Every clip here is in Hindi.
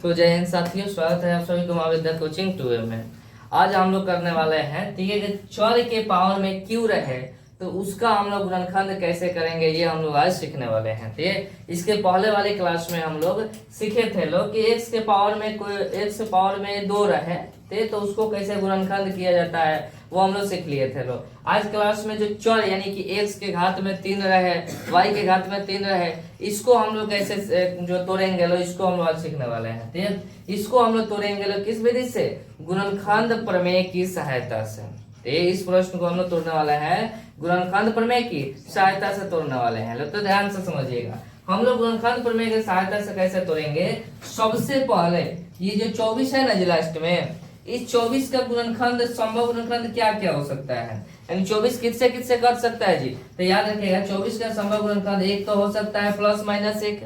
तो जय हिंद साथियों, स्वागत है आप सभी को महाविद्या कोचिंग 2 में। आज हम लोग करने वाले हैं ठीक है, चर के पावर में क्यों रहे तो उसका हम लोग गुणनखंड कैसे करेंगे, ये हम लोग आज सीखने वाले हैं। ठीक है, इसके पहले वाले क्लास में हम लोग सीखे थे लोग कि x के पावर में कोई x के पावर में 2 रहे थे तो उसको कैसे गुणनखंड किया जाता है वो हम लोग सीख लिए थे लोग। आज क्लास में जो चर यानी कि x के घात में 3 रहे, y के घात में 3 रहे, इसको हम लोग कैसे जो तोड़ेंगे लोग, इसको हम लोग आज सीखने वाले हैं। ठीक है, इसको हम लोग तोड़ेंगे लोग किस विधि से? गुणनखंड प्रमेय की सहायता से। इस प्रश्न को हम लोग तोड़ने वाला है गुणनखंड प्रमेय की सहायता से तोड़ने वाले हैं लोग। तो ध्यान से समझिएगा, हम लोग गुणनखंड प्रमेय की सहायता से कैसे तोड़ेंगे। सबसे पहले ये जो 24 है ना जी लास्ट में, इस 24 का गुणनखंड, संभव गुणनखंड क्या क्या हो सकता है, यानी 24 किससे कर सकता है जी। तो याद रखिएगा 24 का संभव गुणनखंड एक तो हो सकता है प्लस माइनस 1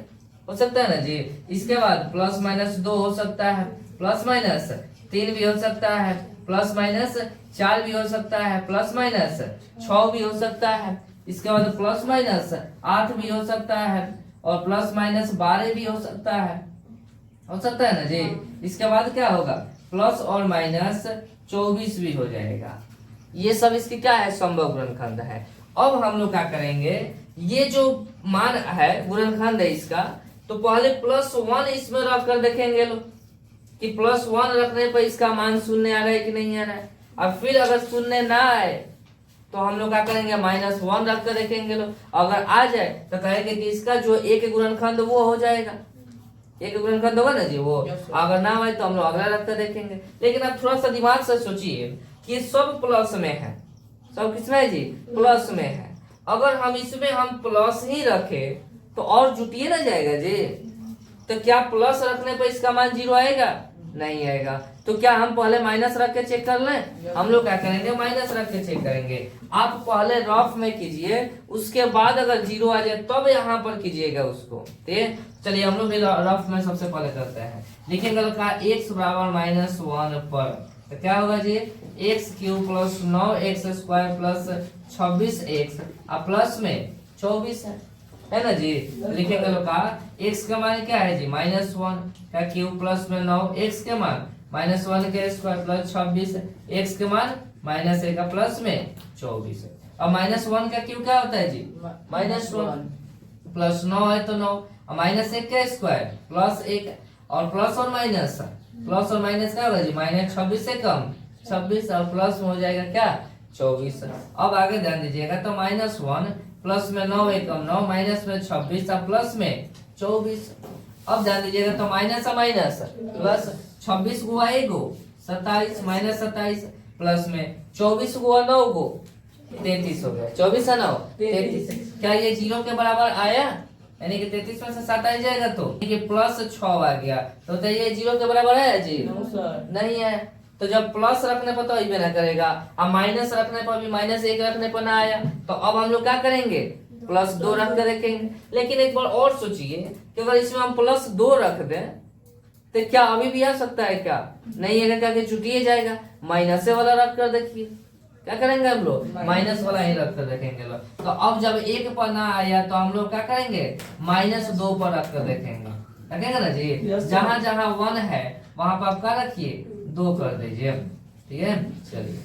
हो सकता है ना जी। इसके बाद प्लस माइनस 2 हो सकता है, प्लस माइनस 3 भी हो सकता है, प्लस माइनस 4 भी हो सकता है, प्लस माइनस 6 भी हो सकता है। इसके बाद प्लस माइनस 8 भी हो सकता है और प्लस माइनस 12 भी हो सकता है ना जी। इसके बाद क्या होगा, प्लस और माइनस 24 भी हो जाएगा। ये सब इसकी क्या है, संभव गुणनखंड है। अब हम लोग क्या करेंगे, ये जो मान है गुणनखंड है इसका, तो पहले +1 इसमें रख कर देखेंगे लोग कि +1 रखने पर इसका मान शून्य आ रहा है कि नहीं आ रहा है। और फिर अगर शून्य ना आए तो हम लोग क्या करेंगे, -1 रख कर देखेंगे लोग। अगर आ जाए तो कहेंगे कि इसका जो एक गुणनखंड वो हो जाएगा, एक गुणनखंड होगा ना जी वो। अगर ना आए तो हम लोग अगला रख कर देखेंगे। लेकिन आप थोड़ा सा दिमाग से सोचिए कि सब प्लस में है, सब किसमें है जी, प्लस में है। अगर हम इसमें हम प्लस ही रखे तो और जुटिए ना जाएगा जी। तो क्या प्लस रखने पर इसका मान 0 आएगा? नहीं आएगा। तो क्या हम पहले माइनस रख के चेक कर लें? हम लोग क्या करेंगे, माइनस रख के चेक करेंगे। आप पहले रफ में कीजिए, उसके बाद अगर 0 आ जाए तब यहाँ पर कीजिएगा उसको। ठीक, चलिए हम लोग रफ में सबसे पहले करते हैं। लिखेंगे x बराबर -1 पर, तो क्या होगा जी, x³ plus 9x² plus 26x और प्लस में 24 है ना जी। लिखेंगे लोग का x का मान क्या है जी, -1 का क्यूब प्लस में 9, x के मान -1 के स्क्वायर प्लस 26, x के मान -1 का प्लस में 24। और -1 का क्यूब क्या होता है जी, -1 प्लस 9 है तो 9 और -1 का स्क्वायर प्लस 1 और प्लस और माइनस क्या होगा जी, -26 से कम 26 और प्लस में हो जाएगा क्या, 24। अब आगे ध्यान दीजिएगा, तो -1 प्लस में 9 एकम 9, माइनस में 26 और प्लस में 24। अब ध्यान दीजिएगा, तो माइनस प्लस 26 गुआ 1 27 -27 प्लस में 24 गुआ 9 गो 33 हो गया। 24 है 9 33। क्या ये 0 के बराबर आया, यानी कि 33 में से 7 आ जाएगा तो प्लस 6 आ गया। तो ये 0 के बराबर है जी, नहीं है। तो जब प्लस रखने पर तो ये ना करेगा, और माइनस रखने पर भी -1 रखने पर ना आया, तो अब हम लोग क्या करेंगे, +2 रख कर देखेंगे। लेकिन एक बार और सोचिए कि अगर इसमें हम +2 रख दें तो क्या अभी भी आ सकता है? क्या नहीं है, क्या छुटिए जाएगा। माइनस वाला रख कर देखिए, क्या करेंगे हम लोग, माइनस वाला ही रख कर देखेंगे लोग। तो अब जब 1 पर ना आया तो हम लोग क्या करेंगे, -2 पर रख कर देखेंगे, रखेंगे ना जी। जहां जहां 1 है वहां पर आप क्या रखिए, 2 कर दीजिए। ठीक है, चलिए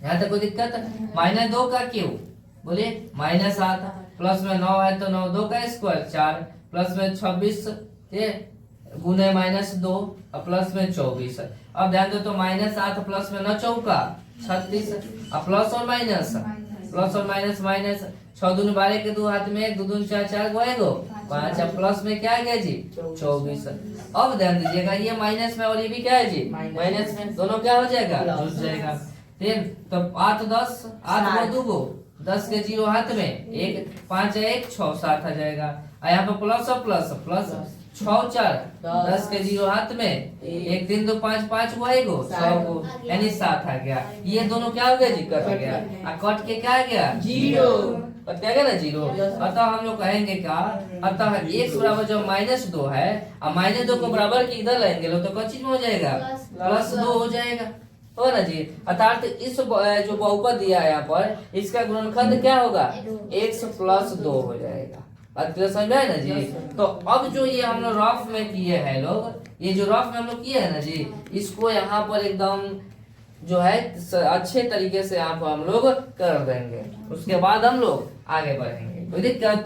यहाँ तक कोई दिक्कत? -2 का क्यों बोलिए, -7 प्लस में 9 है तो 9, 2 का स्क्वायर 4 प्लस में 26 गुने -2 और प्लस में 24। अब ध्यान दो, तो -7 प्लस में 9 चौका 36 और प्लस और माइनस माइनस 6 दूनी 12 के 2 हाथ में 1 2 दूनी 4 4 गो 5 प्लस में क्या आ गया जी, 24। अब ध्यान दीजिएगा, ये माइनस में और ये भी क्या है जी, माइनस में, दोनों क्या हो जाएगा, जुड़ जाएगा। तो 8 10 8 2 गो 10 के 0 हाथ में 1 5 1 6 7 आ जाएगा। और यहाँ पे प्लस और प्लस 6 4 10 के 0 हाथ में 1 3 2 5 5 गो 1 6 गो, यानी 7 आ गया। ये दोनों क्या हो गया जी, कट गया। और कट के क्या आ गया, 0, कट गया ना 0। अतः हम लोग कहेंगे क्या, अतः x बराबर जो -2 है और -2 को बराबर की इधर लाएंगे लोग, तो क्या चीज में हो जाएगा, +2 हो जाएगा, हो ना जी। अर्थात इस जो बहुपद दिया है यहाँ पर, इसका गुणनखंड क्या होगा, x + 2 हो जाएगा। बात क्लियर समझ में आए ना जी। तो अब जो ये हम लोग रफ में किए हैं लोग, ये जो रफ में हम लोग किए हैं ना जी, इसको यहाँ पर एकदम जो है अच्छे तरीके से यहाँ पर हम लोग कर देंगे, उसके बाद हम लोग आगे बढ़ेंगे। कोई दिक्कत?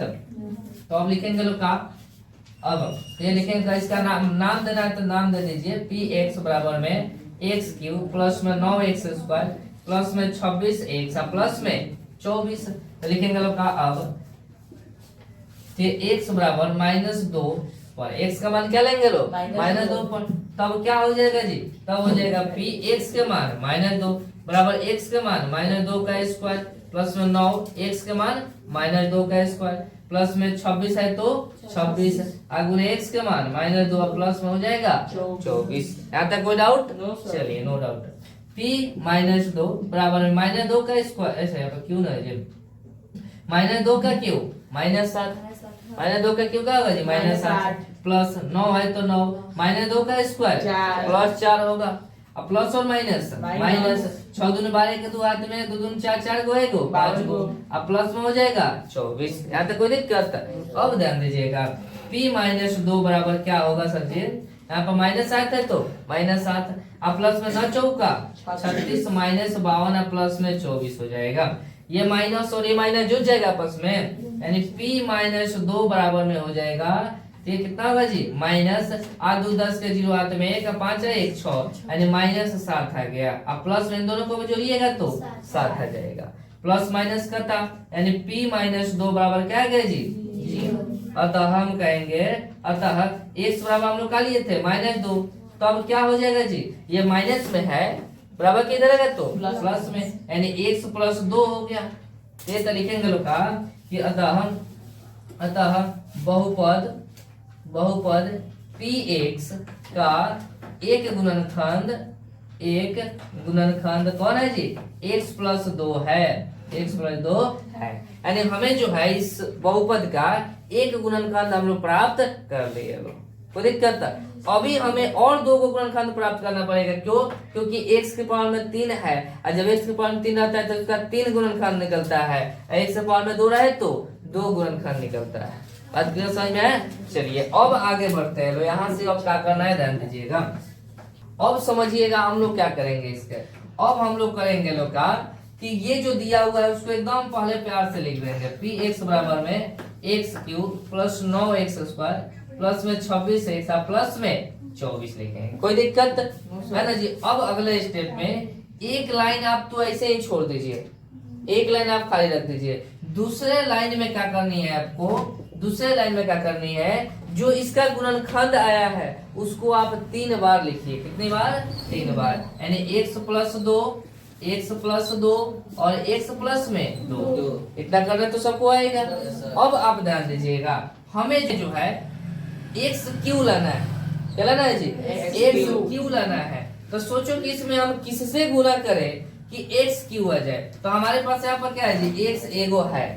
तो अब लिखेंगे लोग का, अब ये लिखेंगे इसका नाम देना है तो नाम दे दीजिए पी एक्स बराबर में एक्स क्यूब प्लस में 9x स्क्वायर प्लस में 26x प्लस में 24। लिखेंगे लोग का अब x बराबर -2 पर x का मान क्या लेंगे लोग -2 पर, तब क्या हो जाएगा जी, तब हो जाएगा पी एक्स के मान -2 बराबर x के मान -2 का स्क्वायर प्लस में 9x के मान -2 का स्क्वायर प्लस में 26 है तो 26 आगुने x के मान -2 प्लस में हो जाएगा 24। यहाँ तक कोई डाउट? चलिए नो डाउट। p -2 बराबर में -2 का स्क्वायर, ऐसा है तो क्यों ना है जी, -2 का क्यों -7, -2 का क्यों क्या होगा जी -7 प्लस 9 है तो 9 -2 का स्क्वायर प्लस 4 होगा। अब प्लस और माइनस 6 दूनी 12 के 2 हाथ में 2 दूनी 4 4 गो 1 5 गो, अब प्लस में हो जाएगा 24। यहाँ तक कोई दिक्कत? अब ध्यान दीजिएगा p -2 बराबर क्या होगा सर जी, यहाँ पर -7 है तो -7 अब प्लस में 9 चौका 36 -52 प्लस में 24 हो जाएगा। ये माइनस और ये माइनस जुड़ जाएगा आपस में, यानी p -2 बराबर में हो जाएगा, ये कितना होगा जी माइनस 8 2 10 के 0 हाथ में 1 5 है 1 6 यानी -7 आ गया। अब प्लस में इन दोनों को भी जोड़िएगा तो 7 आ जाएगा, प्लस माइनस करता यानी p -2 बराबर क्या आ गया जी 0। अतः हम कहेंगे, अतः x बराबर हम लोग का लिए थे -2, तो अब क्या हो जाएगा जी, ये माइनस में है बराबर किधर है तो प्लस में, यानी x + 2 हो गया। ये तरीके लिखेंगे लोग का कि अतः बहुपद px का एक गुणनखंड कौन है जी x + 2 है, x + 2 है, यानी हमें जो है इस बहुपद का एक गुणनखंड हम लोग प्राप्त कर लिए लोग। कोई दिक्कत? अभी हमें और 2 गुणनखंड प्राप्त करना पड़ेगा, क्यों? क्योंकि x के पावर में 3 है और जब x के पावर में 3 रहता है तो उसका 3 गुणनखंड निकलता है, x के पावर में 2 रहे तो 2 गुणनखंड निकलता है। बात क्लियर समझ में है? चलिए अब आगे बढ़ते हैं। यहाँ से अब क्या करना है ध्यान दीजिएगा, अब समझिएगा हम लोग क्या करेंगे इसके। अब हम लोग करेंगे लोग का कि ये जो दिया हुआ है उसको एकदम पहले प्यार से लिख देंगे, px बराबर में x³ plus 9x square plus में 26x प्लस में 24 लिखेंगे। कोई दिक्कत है ना जी। अब अगले स्टेप में एक लाइन आप तो ऐसे ही छोड़ दीजिए, एक लाइन आप खाली रख दीजिए। दूसरे लाइन में क्या करनी है आपको, दूसरे लाइन में क्या करनी है, जो इसका गुणनखंड आया है उसको आप 3 बार लिखिए। कितनी बार? 3 बार, यानी x + 2 और x प्लस में 2। इतना कर रहे तो सबको आएगा। अब आप ध्यान दीजिएगा, हमें जो है x³ लाना है। क्या लाना है जी? x³ लाना है। तो सोचो कि इसमें हम किससे गुणा करें कि x³ आ जाए। तो हमारे पास यहाँ पर क्या है जी, x एगो है,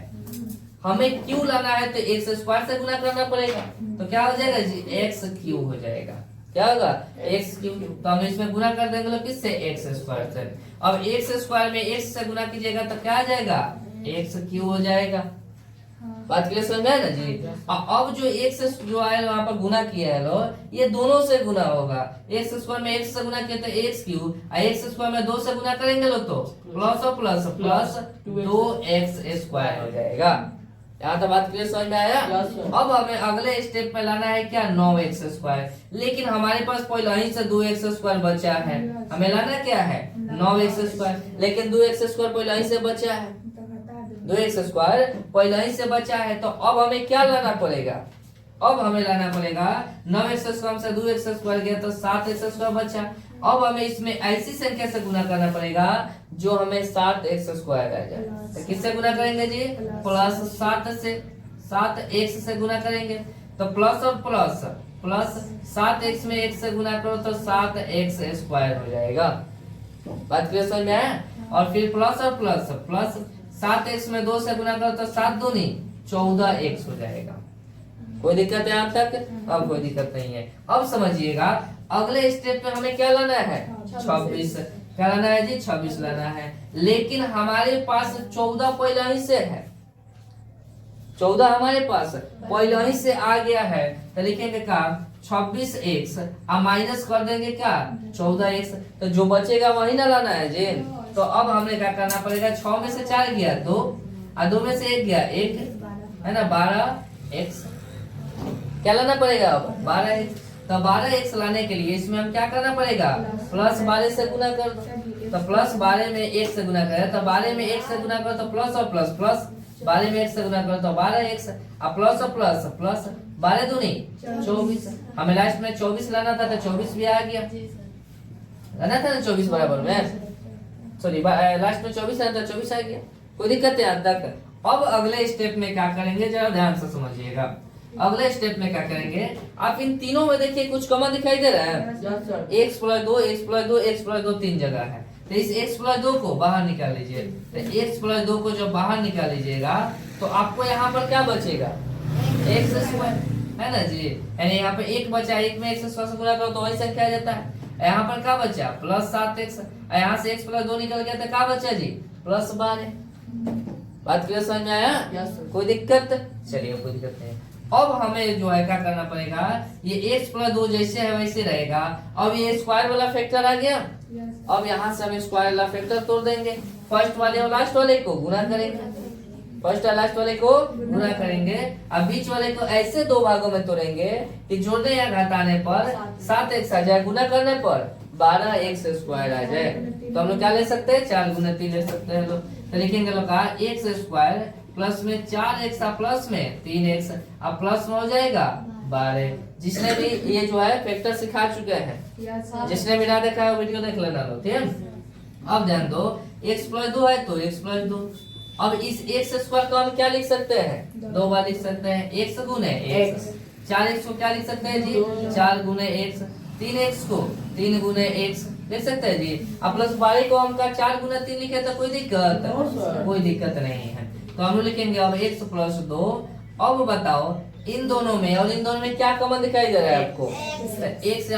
हमें q लाना है तो x² से गुणा करना पड़ेगा। तो क्या हो जाएगा जी, x³ हो जाएगा। क्या होगा? x³। तो हम इसमें गुणा कर देंगे लोग किससे, x² से। अब x² में x से गुणा कीजिएगा तो क्या आ जाएगा, x³ हो जाएगा। बात क्लियर समझ में है ना जी। अब जो x जो आया वहां पर गुना किया है लो, ये दोनों से गुना होगा। x² में x से गुना किया तो x³ और x² में 2 से गुना करेंगे लो तो प्लस और प्लस प्लस 2x² हो जाएगा। यहाँ तो बात क्लियर समझ में आया। अब हमें अगले स्टेप पे लाना है क्या, 9x²। लेकिन हमारे पास पहले ही से 2x² बचा है, हमें लाना क्या है 9x², लेकिन 2x² पहले ही से बचा है, 2x² पहले ही से बचा है। तो अब हमें क्या लाना पड़ेगा, अब हमें लाना पड़ेगा 9x² से 2x² गया तो 7x² बचा। अब हमें इसमें ऐसी संख्या से गुना करना पड़ेगा जो हमें 7x² आ जाए। तो किससे गुना करेंगे जी, प्लस 7 से, 7x से गुना करेंगे तो प्लस और प्लस प्लस 7x में 1 से गुना करो तो 7x² हो जाएगा। बात क्लियर समझ में आया। और फिर प्लस और प्लस प्लस 7x में 2 से गुना करो तो 7 दूनी 14x हो जाएगा। कोई दिक्कत है आप तक? अब कोई दिक्कत नहीं है। अब समझिएगा अगले स्टेप पे हमें क्या लाना है, 26। क्या लाना है जी, 26 लाना है। लेकिन हमारे पास 14 पहले ही से है, 14 हमारे पास पहले ही से आ गया है, तो लिखेंगे क्या 26x और माइनस कर देंगे क्या 14x, तो जो बचेगा वही ना लाना है जी। तो अब हमें क्या करना पड़ेगा, 6 में से 4 गया 2 और 2 में से 1 गया 1 है ना, 12x क्या लाना पड़ेगा अब 12x। तो 12x लाने के लिए इसमें हम क्या करना पड़ेगा, प्लस 12 से गुना कर दो, तो प्लस 12 में 1 से गुना करें, तो 12 में 1 से गुना करो तो प्लस और प्लस प्लस, 12 में 1 से गुना करो तो 12x और प्लस प्लस 12 दूनी 24, हमें लास्ट में 24 लाना था तो 24 भी आ गया, लाना था ना 24 बराबर में, सॉरी लास्ट में 24 आना था 24 आ गया, कोई दिक्कत है अब तक। अब अगले स्टेप में क्या करेंगे जरा ध्यान से समझिएगा, अगले स्टेप में क्या करेंगे, आप इन तीनों में देखिए कुछ कॉमन दिखाई दे रहा है, x plus 2 x plus 2 x plus 2 तीन जगह है, तो इस x प्लस 2 को बाहर निकाल लीजिए, तो x प्लस 2 को जब बाहर निकाल लीजिएगा तो आपको यहाँ पर क्या बचेगा x स्क्वायर है ना जी, यानी यहाँ पे 1 बचा, 1 में x स्क्वायर से गुणा करो तो वही संख्या आ जाता है, यहाँ पर क्या बचा प्लस 7x, यहाँ से x प्लस 2 निकल गया तो क्या बचा जी प्लस 12। बात क्लियर समझ में आया, कोई दिक्कत, चलिए कोई दिक्कत नहीं। अब हमें जो है क्या करना पड़ेगा, ये x प्लस 2 जैसे है वैसे रहेगा, अब ये स्क्वायर वाला फैक्टर आ गया, अब यहाँ से हम स्क्वायर वाला फैक्टर तोड़ देंगे, फर्स्ट वाले और लास्ट वाले को गुना करेंगे, फर्स्ट और लास्ट वाले को गुना करेंगे, अब बीच वाले को ऐसे दो भागों में तोड़ेंगे कि जोड़ने या घटाने पर 7x आ जाए, गुना करने पर 12x स्क्वायर आ जाए, तो हम लोग क्या ले सकते हैं 4 गुना 3 ले सकते हैं लोग, तो लिखेंगे लोग का x स्क्वायर प्लस में 4x प्लस में 3x अब प्लस में हो जाएगा 12। जिसने भी ये जो है फैक्टर सिखा चुके हैं, जिसने भी ना देखा है वीडियो देख लेना लोग, ठीक है। अब ध्यान दो x प्लस 2 है तो x प्लस 2, अब इस x स्क्वायर को हम क्या लिख सकते हैं 2 बार लिख सकते हैं, x गुने x, 4x को क्या लिख सकते हैं जी 4 गुने x, 3x को 3 गुने x लिख सकते हैं जी, अब प्लस 12 को हम का 4 गुना 3 लिखे तो कोई दिक्कत नहीं है, तो हम लिखेंगे अब x प्लस 2। अब बताओ इन दोनों में और इन दोनों में क्या कॉमन दिखाई दे रहा है आपको, x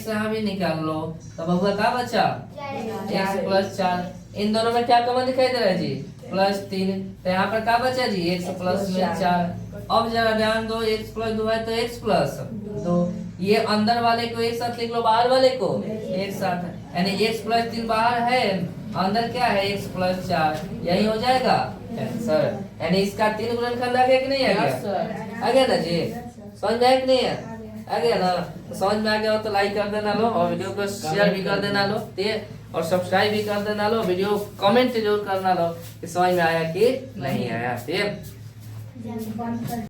यहाँ भी निकाल लो, तब अब क्या बचा x प्लस 4, इन दोनों में क्या कॉमन दिखाई दे रहा है जी प्लस 3, तो यहाँ पर क्या बचा जी x प्लस में 4। अब जरा ध्यान दो x प्लस 2 है तो x प्लस 2, ये अंदर वाले को एक साथ लिख लो, बाहर वाले को एक साथ, यानी x प्लस 3 बाहर है, अंदर क्या है x प्लस 4, यही हो जाएगा आंसर, यानी इसका 3 गुणनखंड आ गया कि नहीं आ गया, आ गया ना जी, समझ में आया कि नहीं है, आ गया ना, तो समझ में आ गया हो तो लाइक कर देना लो और वीडियो को शेयर भी कर देना लो, ठीक है, और सब्सक्राइब भी कर देना लो, वीडियो कमेंट जरूर करना लो कि समझ में आया कि नहीं आया, ठीक है।